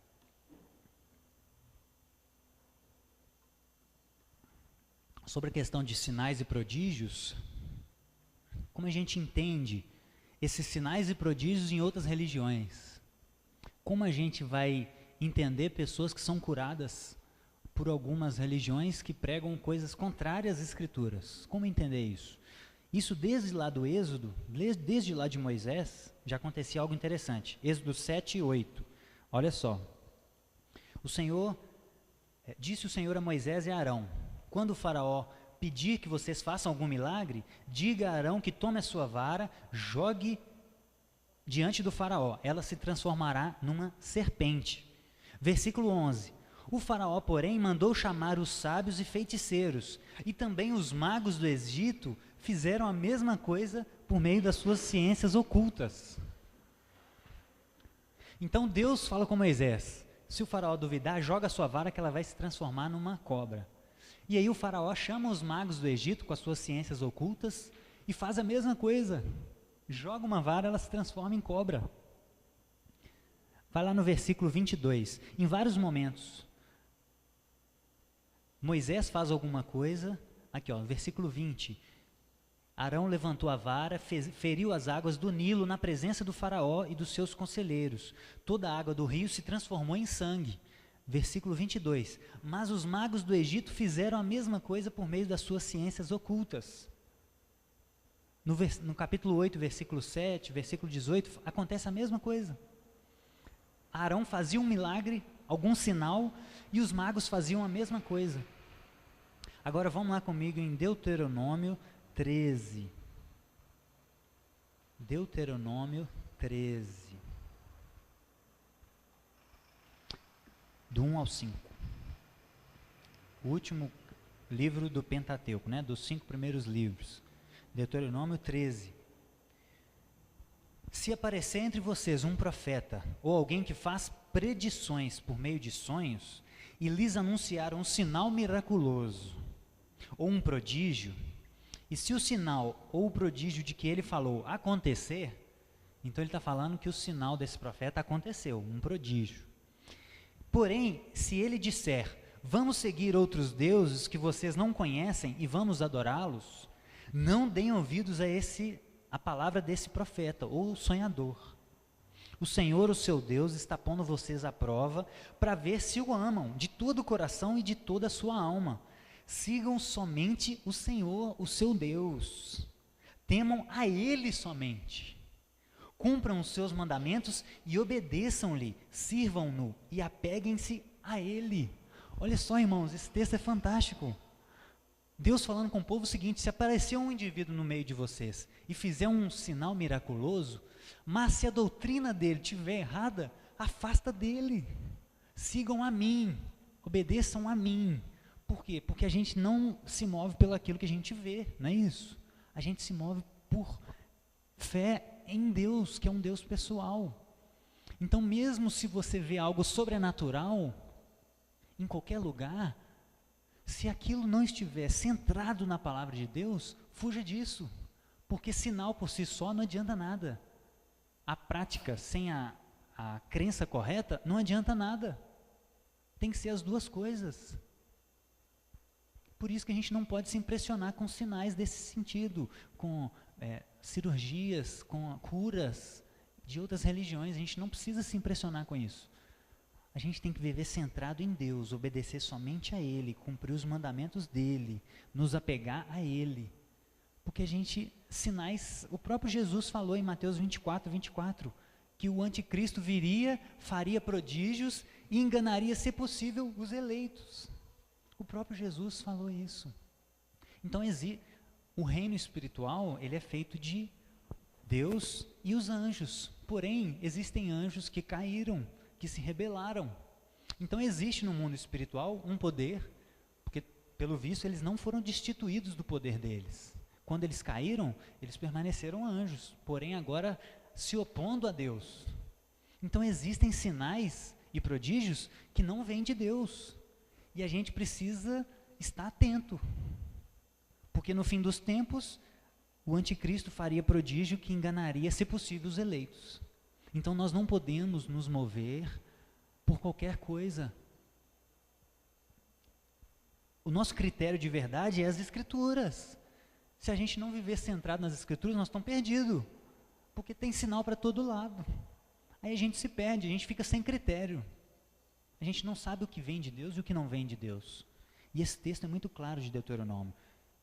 Sobre a questão de sinais e prodígios, como a gente entende esses sinais e prodígios em outras religiões? Como a gente vai entender pessoas que são curadas por algumas religiões que pregam coisas contrárias às Escrituras? Como entender isso? Isso desde lá do Êxodo, desde lá de Moisés, já acontecia algo interessante. Êxodo 7 e 8. Olha só. Disse o Senhor a Moisés e a Arão: quando o faraó pedir que vocês façam algum milagre, diga a Arão que tome a sua vara, jogue diante do faraó. Ela se transformará numa serpente. Versículo 11. O faraó, porém, mandou chamar os sábios e feiticeiros, e também os magos do Egito fizeram a mesma coisa por meio das suas ciências ocultas. Então Deus fala com Moisés: se o faraó duvidar, joga a sua vara que ela vai se transformar numa cobra. E aí o faraó chama os magos do Egito com as suas ciências ocultas e faz a mesma coisa. Joga uma vara, ela se transforma em cobra. Vai lá no versículo 22. Em vários momentos, Moisés faz alguma coisa. Aqui, ó, versículo 20. Arão levantou a vara, feriu as águas do Nilo na presença do faraó e dos seus conselheiros. Toda a água do rio se transformou em sangue. Versículo 22. Mas os magos do Egito fizeram a mesma coisa por meio das suas ciências ocultas. No capítulo 8, versículo 7, versículo 18, acontece a mesma coisa. Arão fazia um milagre, algum sinal, e os magos faziam a mesma coisa. Agora vamos lá comigo em Deuteronômio 13. Deuteronômio 13. Do 1 ao 5. O último livro do Pentateuco, né? Dos 5 primeiros livros. Deuteronômio 13. Se aparecer entre vocês um profeta, ou alguém que faz predições por meio de sonhos, e lhes anunciar um sinal miraculoso, ou um prodígio, e se o sinal ou o prodígio de que ele falou acontecer, então ele está falando que o sinal desse profeta aconteceu, um prodígio. Porém, se ele disser, vamos seguir outros deuses que vocês não conhecem e vamos adorá-los, não deem ouvidos a palavra desse profeta ou sonhador. O Senhor, o seu Deus, está pondo vocês à prova para ver se o amam de todo o coração e de toda a sua alma. Sigam somente o Senhor, o seu Deus. Temam a Ele somente. Cumpram os seus mandamentos e obedeçam-lhe, sirvam-no e apeguem-se a Ele. Olha só, irmãos, esse texto é fantástico. Deus falando com o povo o seguinte: se aparecer um indivíduo no meio de vocês e fizer um sinal miraculoso, mas se a doutrina dele estiver errada, afasta dele. Sigam a mim, obedeçam a mim. Por quê? Porque a gente não se move pelo aquilo que a gente vê, não é isso? A gente se move por fé em Deus, que é um Deus pessoal. Então, mesmo se você vê algo sobrenatural, em qualquer lugar, se aquilo não estiver centrado na palavra de Deus, fuja disso, porque sinal por si só não adianta nada. A prática sem a crença correta não adianta nada. Tem que ser as duas coisas. Por isso que a gente não pode se impressionar com sinais desse sentido, com cirurgias, com curas de outras religiões. A gente não precisa se impressionar com isso. A gente tem que viver centrado em Deus, obedecer somente a Ele, cumprir os mandamentos dEle, nos apegar a Ele. Porque sinais, o próprio Jesus falou em Mateus 24, que o anticristo viria, faria prodígios e enganaria, se possível, os eleitos. O próprio Jesus falou isso. Então, o reino espiritual, ele é feito de Deus e os anjos. Porém, existem anjos que caíram, que se rebelaram. Então existe no mundo espiritual um poder, porque pelo visto eles não foram destituídos do poder deles. Quando eles caíram, eles permaneceram anjos, porém agora se opondo a Deus. Então existem sinais e prodígios que não vêm de Deus. E a gente precisa estar atento. Porque no fim dos tempos, o anticristo faria prodígio que enganaria, se possível, os eleitos. Então nós não podemos nos mover por qualquer coisa. O nosso critério de verdade é as Escrituras. Se a gente não viver centrado nas Escrituras, nós estamos perdidos. Porque tem sinal para todo lado. Aí a gente se perde, a gente fica sem critério. A gente não sabe o que vem de Deus e o que não vem de Deus. E esse texto é muito claro de Deuteronômio.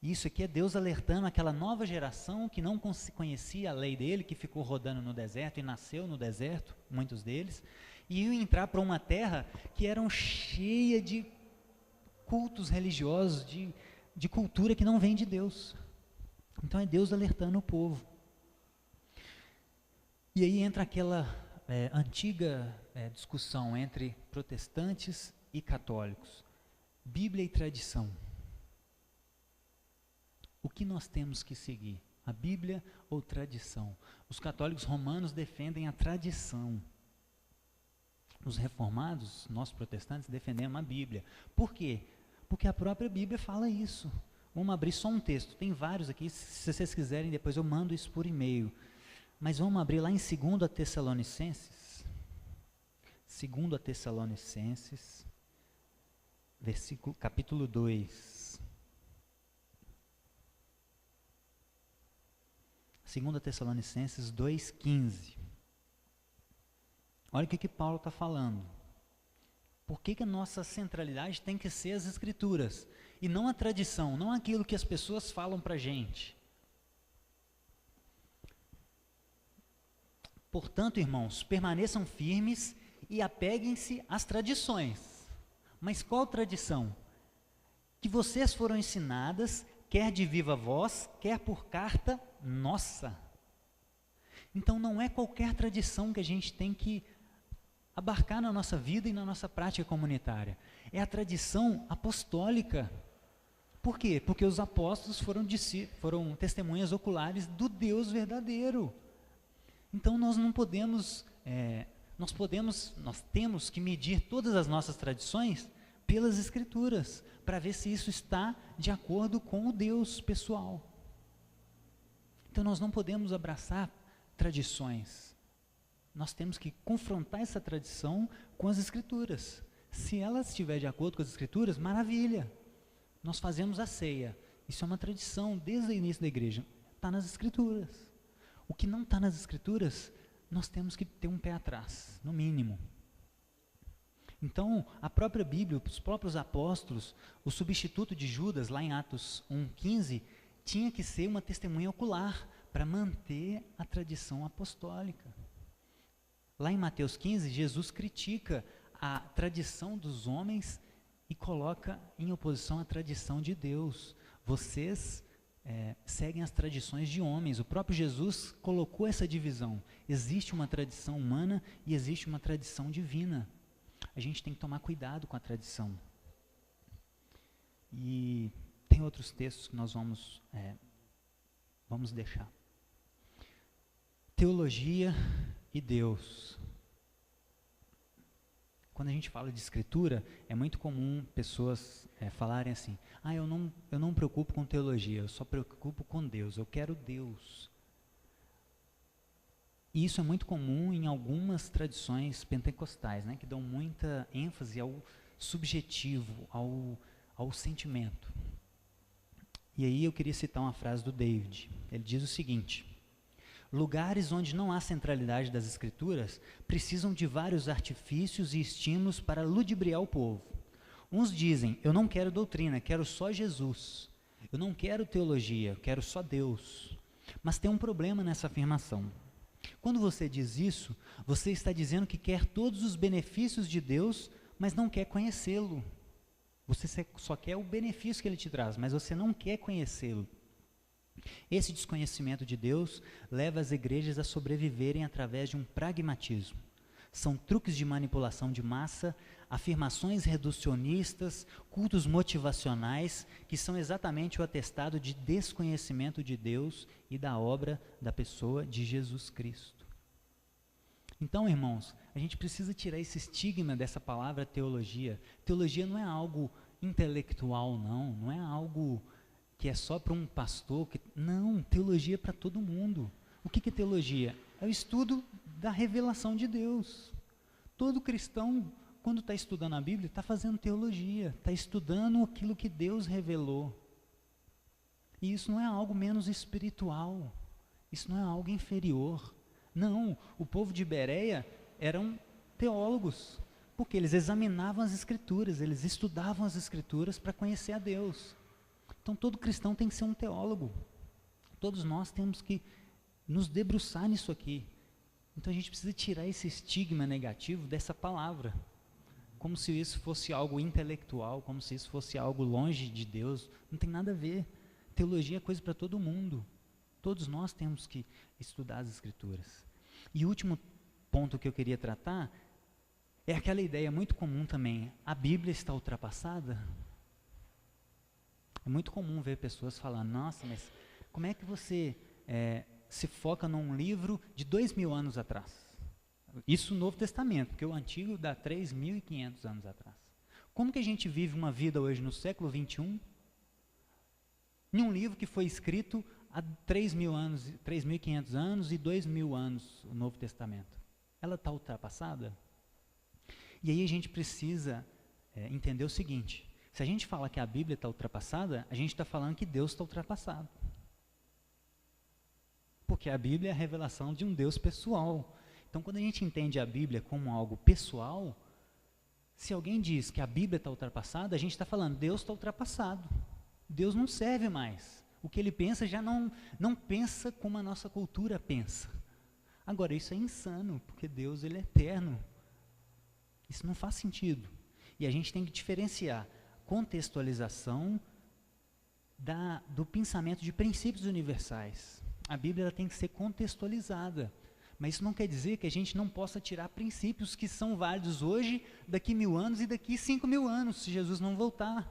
Isso aqui é Deus alertando aquela nova geração que não conhecia a lei dele, que ficou rodando no deserto e nasceu no deserto, muitos deles, e iam entrar para uma terra que era cheia de cultos religiosos, de cultura que não vem de Deus. Então é Deus alertando o povo. E aí entra aquela antiga discussão entre protestantes e católicos. Bíblia e tradição. O que nós temos que seguir? A Bíblia ou tradição? Os católicos romanos defendem a tradição. Os reformados, nós protestantes, defendemos a Bíblia. Por quê? Porque a própria Bíblia fala isso. Vamos abrir só um texto. Tem vários aqui, se vocês quiserem, depois eu mando isso por e-mail. Mas vamos abrir lá em 2 Tessalonicenses. 2 Tessalonicenses, capítulo 2. 2 Tessalonicenses 2,15. Olha o que Paulo está falando. Por que a nossa centralidade tem que ser as Escrituras? E não a tradição, não aquilo que as pessoas falam para a gente. Portanto, irmãos, permaneçam firmes e apeguem-se às tradições. Mas qual tradição? Que vocês foram ensinadas, quer de viva voz, quer por carta nossa. Então não é qualquer tradição que a gente tem que abarcar na nossa vida e na nossa prática comunitária. É a tradição apostólica. Por quê? Porque os apóstolos foram testemunhas oculares do Deus verdadeiro. Então nós não podemos, nós temos que medir todas as nossas tradições pelas Escrituras, para ver se isso está de acordo com o Deus pessoal. Então nós não podemos abraçar tradições. Nós temos que confrontar essa tradição com as Escrituras. Se ela estiver de acordo com as Escrituras, maravilha. Nós fazemos a ceia. Isso é uma tradição desde o início da igreja. Está nas Escrituras. O que não está nas Escrituras, nós temos que ter um pé atrás, no mínimo. Então, a própria Bíblia, os próprios apóstolos, o substituto de Judas, lá em Atos 1,15, tinha que ser uma testemunha ocular para manter a tradição apostólica. Lá em Mateus 15, Jesus critica a tradição dos homens e coloca em oposição à tradição de Deus. Vocês seguem as tradições de homens. O próprio Jesus colocou essa divisão. Existe uma tradição humana e existe uma tradição divina. A gente tem que tomar cuidado com a tradição. E tem outros textos que nós vamos deixar. Teologia e Deus. Quando a gente fala de Escritura, é muito comum pessoas falarem assim: eu não me preocupo com teologia, eu só me preocupo com Deus, eu quero Deus. E isso é muito comum em algumas tradições pentecostais, que dão muita ênfase ao subjetivo, ao sentimento. E aí eu queria citar uma frase do David. Ele diz o seguinte: lugares onde não há centralidade das Escrituras precisam de vários artifícios e estímulos para ludibriar o povo. Uns dizem: eu não quero doutrina, quero só Jesus. Eu não quero teologia, quero só Deus. Mas tem um problema nessa afirmação. Quando você diz isso, você está dizendo que quer todos os benefícios de Deus, mas não quer conhecê-lo. Você só quer o benefício que Ele te traz, mas você não quer conhecê-lo. Esse desconhecimento de Deus leva as igrejas a sobreviverem através de um pragmatismo. São truques de manipulação de massa, afirmações reducionistas, cultos motivacionais, que são exatamente o atestado de desconhecimento de Deus e da obra da pessoa de Jesus Cristo. Então, irmãos, a gente precisa tirar esse estigma dessa palavra teologia. Teologia não é algo intelectual, não é algo que é só para um pastor. Não, teologia é para todo mundo. O que é teologia? É o estudo da revelação de Deus. Todo cristão, quando está estudando a Bíblia, está fazendo teologia, está estudando aquilo que Deus revelou. E isso não é algo menos espiritual, isso não é algo inferior. Não, o povo de Bereia eram teólogos, porque eles examinavam as Escrituras, eles estudavam as Escrituras para conhecer a Deus. Então todo cristão tem que ser um teólogo. Todos nós temos que nos debruçar nisso aqui. Então a gente precisa tirar esse estigma negativo dessa palavra, como se isso fosse algo intelectual, como se isso fosse algo longe de Deus. Não tem nada a ver. Teologia é coisa para todo mundo. Todos nós temos que estudar as Escrituras. E o último ponto que eu queria tratar é aquela ideia muito comum também. A Bíblia está ultrapassada? É muito comum ver pessoas falando, nossa, mas como é que você se foca num livro de 2.000 anos atrás? Isso no Novo Testamento, porque o Antigo dá 3.500 anos atrás. Como que a gente vive uma vida hoje no século 21 em um livro que foi escrito há 3.000 anos, 3.500 anos e 2.000 anos, o Novo Testamento? Ela está ultrapassada? E aí a gente precisa entender o seguinte: se a gente fala que a Bíblia está ultrapassada, a gente está falando que Deus está ultrapassado. Porque a Bíblia é a revelação de um Deus pessoal. Então, quando a gente entende a Bíblia como algo pessoal, se alguém diz que a Bíblia está ultrapassada, a gente está falando, Deus está ultrapassado. Deus não serve mais. O que ele pensa já não pensa como a nossa cultura pensa. Agora, isso é insano, porque Deus ele é eterno. Isso não faz sentido. E a gente tem que diferenciar contextualização do pensamento de princípios universais. A Bíblia ela tem que ser contextualizada. Mas isso não quer dizer que a gente não possa tirar princípios que são válidos hoje, daqui 1.000 anos e daqui 5.000 anos, se Jesus não voltar.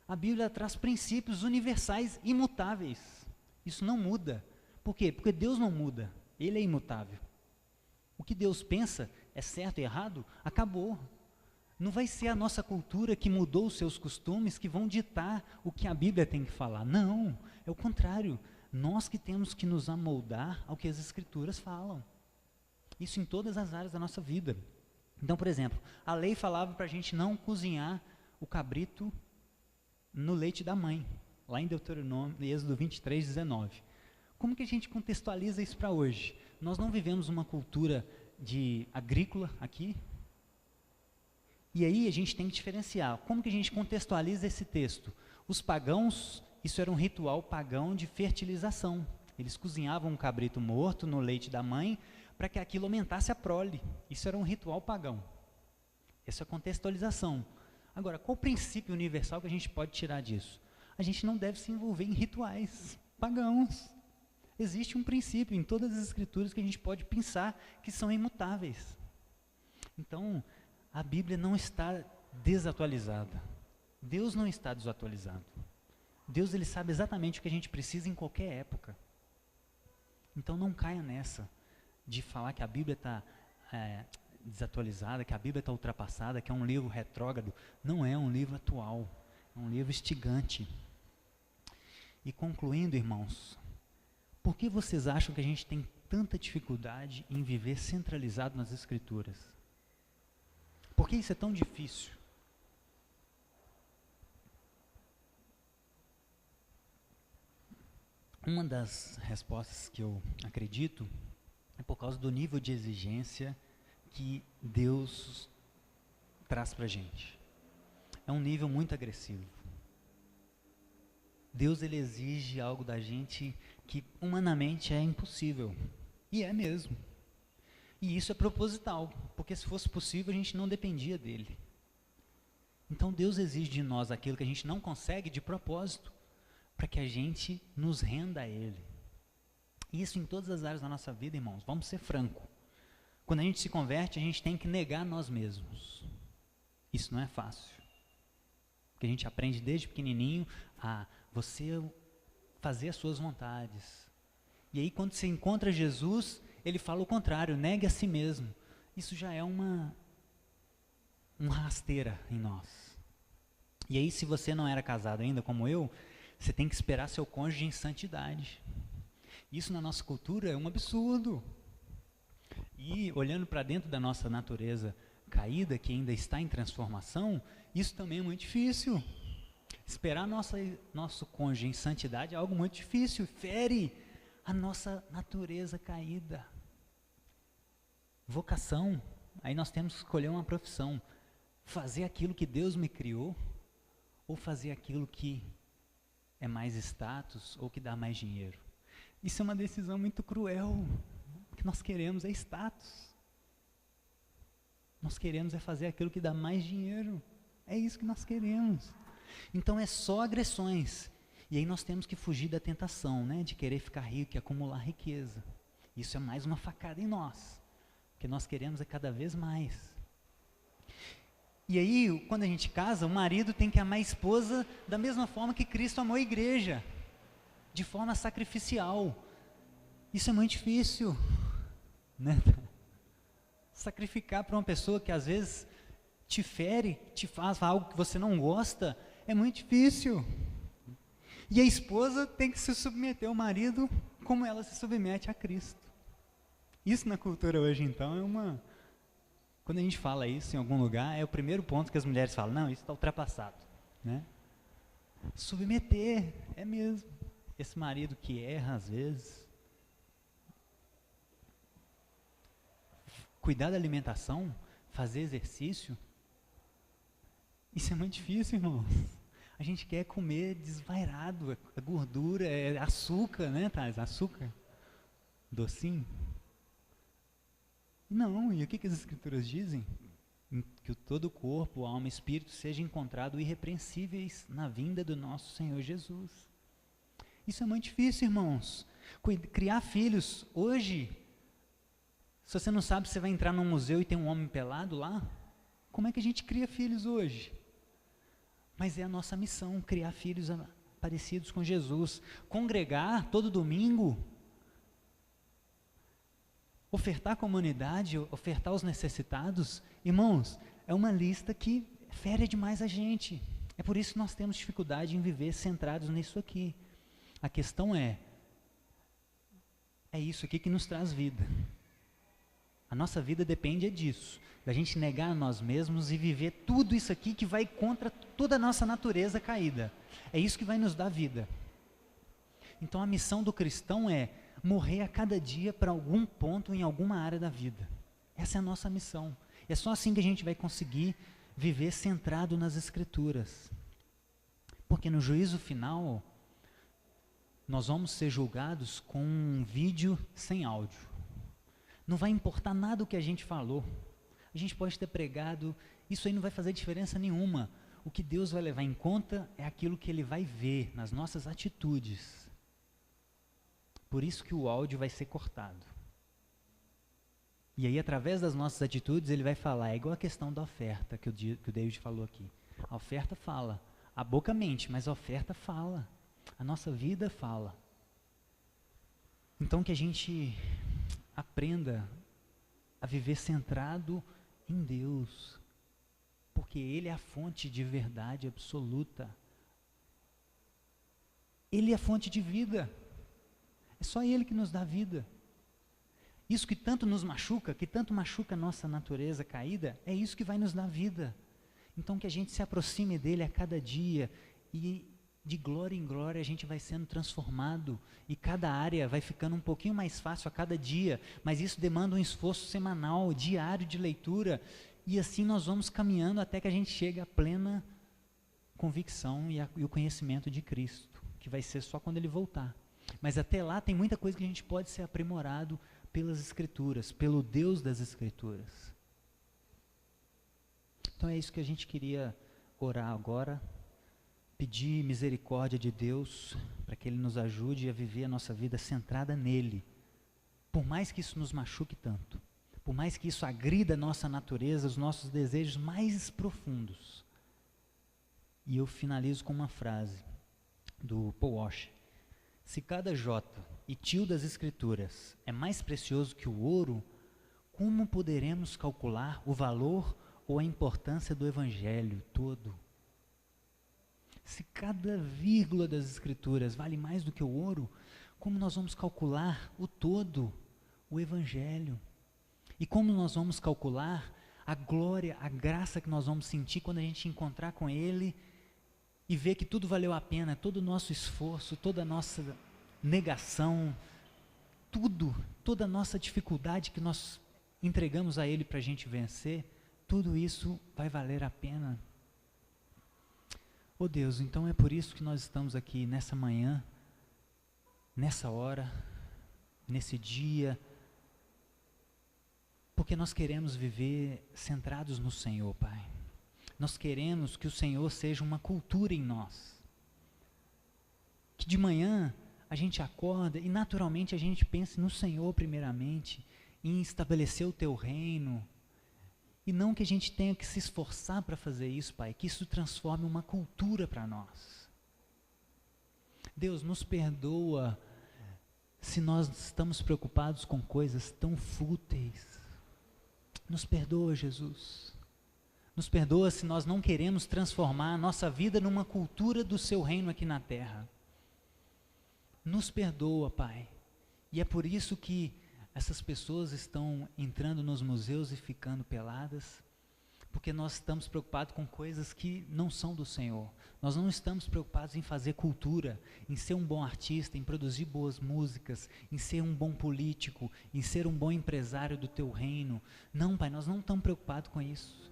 A Bíblia traz princípios universais imutáveis. Isso não muda. Por quê? Porque Deus não muda. Ele é imutável. O que Deus pensa é certo e errado, acabou. Não vai ser a nossa cultura que mudou os seus costumes que vão ditar o que a Bíblia tem que falar. Não, é o contrário. Nós que temos que nos amoldar ao que as Escrituras falam. Isso em todas as áreas da nossa vida. Então, por exemplo, a lei falava para a gente não cozinhar o cabrito no leite da mãe, lá em Deuteronômio, Êxodo 23:19. Como que a gente contextualiza isso para hoje? Nós não vivemos uma cultura agrícola aqui. E aí a gente tem que diferenciar. Como que a gente contextualiza esse texto? Os pagãos, isso era um ritual pagão de fertilização. Eles cozinhavam um cabrito morto no leite da mãe para que aquilo aumentasse a prole. Isso era um ritual pagão. Essa é a contextualização. Agora, qual o princípio universal que a gente pode tirar disso? A gente não deve se envolver em rituais pagãos. Existe um princípio em todas as Escrituras que a gente pode pensar que são imutáveis. Então, a Bíblia não está desatualizada. Deus não está desatualizado. Deus ele sabe exatamente o que a gente precisa em qualquer época. Então não caia nessa de falar que a Bíblia está desatualizada, que a Bíblia está ultrapassada, que é um livro retrógrado. Não é um livro atual, é um livro instigante. E concluindo, irmãos, por que vocês acham que a gente tem tanta dificuldade em viver centralizado nas Escrituras? Por que isso é tão difícil? Uma das respostas que eu acredito é por causa do nível de exigência que Deus traz para a gente. É um nível muito agressivo. Deus ele exige algo da gente que humanamente é impossível. E é mesmo. E isso é proposital, porque se fosse possível a gente não dependia dele. Então Deus exige de nós aquilo que a gente não consegue de propósito, para que a gente nos renda a Ele. Isso em todas as áreas da nossa vida, irmãos. Vamos ser francos. Quando a gente se converte, a gente tem que negar nós mesmos. Isso não é fácil. Porque a gente aprende desde pequenininho a você fazer as suas vontades. E aí quando você encontra Jesus, ele fala o contrário, negue a si mesmo. Isso já é uma rasteira em nós. E aí se você não era casado ainda como eu, você tem que esperar seu cônjuge em santidade. Isso na nossa cultura é um absurdo. E olhando para dentro da nossa natureza caída, que ainda está em transformação, isso também é muito difícil. Esperar nosso cônjuge em santidade é algo muito difícil, fere a nossa natureza caída. Vocação, aí nós temos que escolher uma profissão. Fazer aquilo que Deus me criou, ou fazer aquilo que é mais status, ou que dá mais dinheiro. Isso é uma decisão muito cruel. O que nós queremos é status. Nós queremos é fazer aquilo que dá mais dinheiro. É isso que nós queremos. Então é só agressões. E aí nós temos que fugir da tentação, né, de querer ficar rico e acumular riqueza. Isso é mais uma facada em nós. O que nós queremos é cada vez mais. E aí, quando a gente casa, o marido tem que amar a esposa da mesma forma que Cristo amou a igreja. De forma sacrificial. Isso é muito difícil, né? Sacrificar para uma pessoa que às vezes te fere, te faz algo que você não gosta, é muito difícil. E a esposa tem que se submeter ao marido como ela se submete a Cristo. Isso na cultura hoje, então, é uma... Quando a gente fala isso em algum lugar, é o primeiro ponto que as mulheres falam, não, isso está ultrapassado, né? Submeter, é mesmo. Esse marido que erra às vezes. Cuidar da alimentação, fazer exercício, isso é muito difícil, irmãos. A gente quer comer desvairado, é gordura, é açúcar, né, Thais? Açúcar, docinho. Não, e o que as escrituras dizem? Que todo o corpo, alma e espírito sejam encontrados irrepreensíveis na vinda do nosso Senhor Jesus. Isso é muito difícil, irmãos. Criar filhos, hoje, se você não sabe se você vai entrar num museu e tem um homem pelado lá, como é que a gente cria filhos hoje? Mas é a nossa missão, criar filhos parecidos com Jesus. Congregar todo domingo, ofertar à comunidade, ofertar aos necessitados, irmãos, é uma lista que fere demais a gente. É por isso que nós temos dificuldade em viver centrados nisso aqui. A questão é isso aqui que nos traz vida. A nossa vida depende disso, da gente negar a nós mesmos e viver tudo isso aqui que vai contra toda a nossa natureza caída. É isso que vai nos dar vida. Então a missão do cristão é morrer a cada dia para algum ponto em alguma área da vida. Essa é a nossa missão. É só assim que a gente vai conseguir viver centrado nas Escrituras. Porque no juízo final, nós vamos ser julgados com um vídeo sem áudio. Não vai importar nada o que a gente falou. A gente pode ter pregado, isso aí não vai fazer diferença nenhuma. O que Deus vai levar em conta é aquilo que Ele vai ver nas nossas atitudes. Por isso que o áudio vai ser cortado. E aí, através das nossas atitudes, Ele vai falar. É igual a questão da oferta que o David falou aqui. A oferta fala. A boca mente, mas a oferta fala. A nossa vida fala. Então que a gente aprenda a viver centrado em Deus, porque Ele é a fonte de verdade absoluta. Ele é a fonte de vida. É só Ele que nos dá vida. Isso que tanto nos machuca, que tanto machuca a nossa natureza caída, é isso que vai nos dar vida. Então que a gente se aproxime dEle a cada dia e de glória em glória a gente vai sendo transformado e cada área vai ficando um pouquinho mais fácil a cada dia, mas isso demanda um esforço semanal, diário de leitura, e assim nós vamos caminhando até que a gente chegue à plena convicção e o conhecimento de Cristo, que vai ser só quando Ele voltar. Mas até lá tem muita coisa que a gente pode ser aprimorado pelas Escrituras, pelo Deus das Escrituras. Então é isso que a gente queria orar agora, pedir misericórdia de Deus para que Ele nos ajude a viver a nossa vida centrada nele, por mais que isso nos machuque tanto, por mais que isso agrida a nossa natureza, os nossos desejos mais profundos. E eu finalizo com uma frase do Paul Washer: se cada jota e tio das Escrituras é mais precioso que o ouro, como poderemos calcular o valor ou a importância do Evangelho todo? Se cada vírgula das Escrituras vale mais do que o ouro, como nós vamos calcular o todo, o Evangelho? E como nós vamos calcular a glória, a graça que nós vamos sentir quando a gente encontrar com Ele e ver que tudo valeu a pena, todo o nosso esforço, toda a nossa negação, toda a nossa dificuldade que nós entregamos a Ele para a gente vencer, tudo isso vai valer a pena. Oh Deus, então é por isso que nós estamos aqui nessa manhã, nessa hora, nesse dia, porque nós queremos viver centrados no Senhor, Pai. Nós queremos que o Senhor seja uma cultura em nós. Que de manhã a gente acorda e naturalmente a gente pense no Senhor primeiramente, em estabelecer o Teu reino. E não que a gente tenha que se esforçar para fazer isso, Pai, que isso transforme uma cultura para nós. Deus, nos perdoa se nós estamos preocupados com coisas tão fúteis. Nos perdoa, Jesus. Nos perdoa se nós não queremos transformar a nossa vida numa cultura do Seu reino aqui na terra. Nos perdoa, Pai. E é por isso que essas pessoas estão entrando nos museus e ficando peladas, porque nós estamos preocupados com coisas que não são do Senhor. Nós não estamos preocupados em fazer cultura, em ser um bom artista, em produzir boas músicas, em ser um bom político, em ser um bom empresário do Teu reino. Não, Pai, nós não estamos preocupados com isso.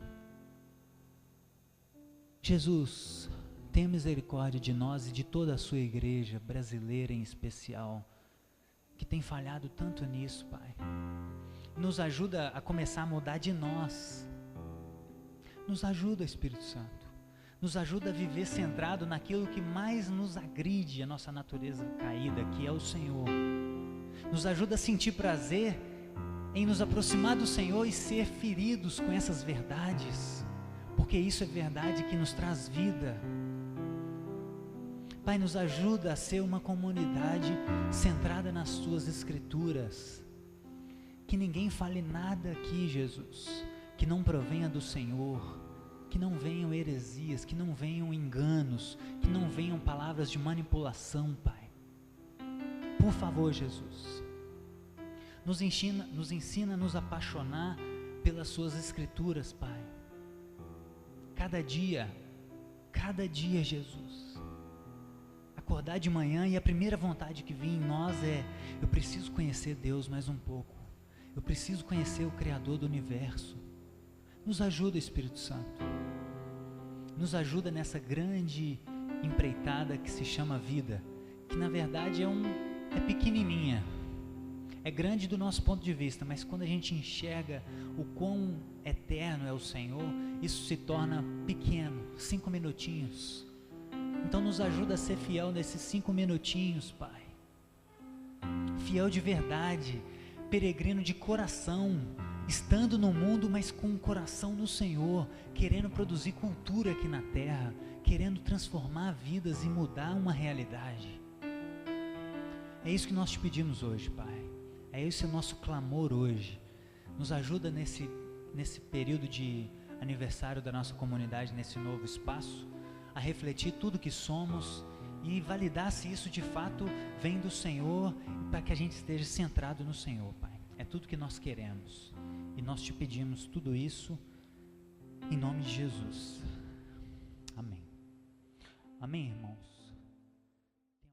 Jesus, tenha misericórdia de nós e de toda a Sua igreja brasileira em especial, que tem falhado tanto nisso, Pai. Nos ajuda a começar a mudar de nós. Nos ajuda, Espírito Santo. Nos ajuda a viver centrado naquilo que mais nos agride a nossa natureza caída, que é o Senhor. Nos ajuda a sentir prazer em nos aproximar do Senhor e ser feridos com essas verdades, porque isso é verdade que nos traz vida. Pai, nos ajuda a ser uma comunidade centrada nas Suas Escrituras. Que ninguém fale nada aqui, Jesus, que não provenha do Senhor. Que não venham heresias, que não venham enganos, que não venham palavras de manipulação, Pai. Por favor, Jesus, nos ensina a nos apaixonar pelas Suas Escrituras, Pai. Cada dia, Jesus, acordar de manhã e a primeira vontade que vem em nós é: eu preciso conhecer Deus mais um pouco, eu preciso conhecer o Criador do Universo. Nos ajuda, Espírito Santo, nos ajuda nessa grande empreitada que se chama vida, que na verdade é pequenininha, é grande do nosso ponto de vista, mas quando a gente enxerga o quão eterno é o Senhor, isso se torna pequeno, 5 minutinhos. Então nos ajuda a ser fiel nesses 5 minutinhos, Pai. Fiel de verdade, peregrino de coração, estando no mundo, mas com o coração no Senhor, querendo produzir cultura aqui na terra, querendo transformar vidas e mudar uma realidade. É isso que nós te pedimos hoje, Pai. É esse o nosso clamor hoje. Nos ajuda nesse período de aniversário da nossa comunidade, nesse novo espaço, a refletir tudo que somos e validar se isso de fato vem do Senhor, para que a gente esteja centrado no Senhor, Pai. É tudo que nós queremos. E nós te pedimos tudo isso em nome de Jesus. Amém. Amém, irmãos.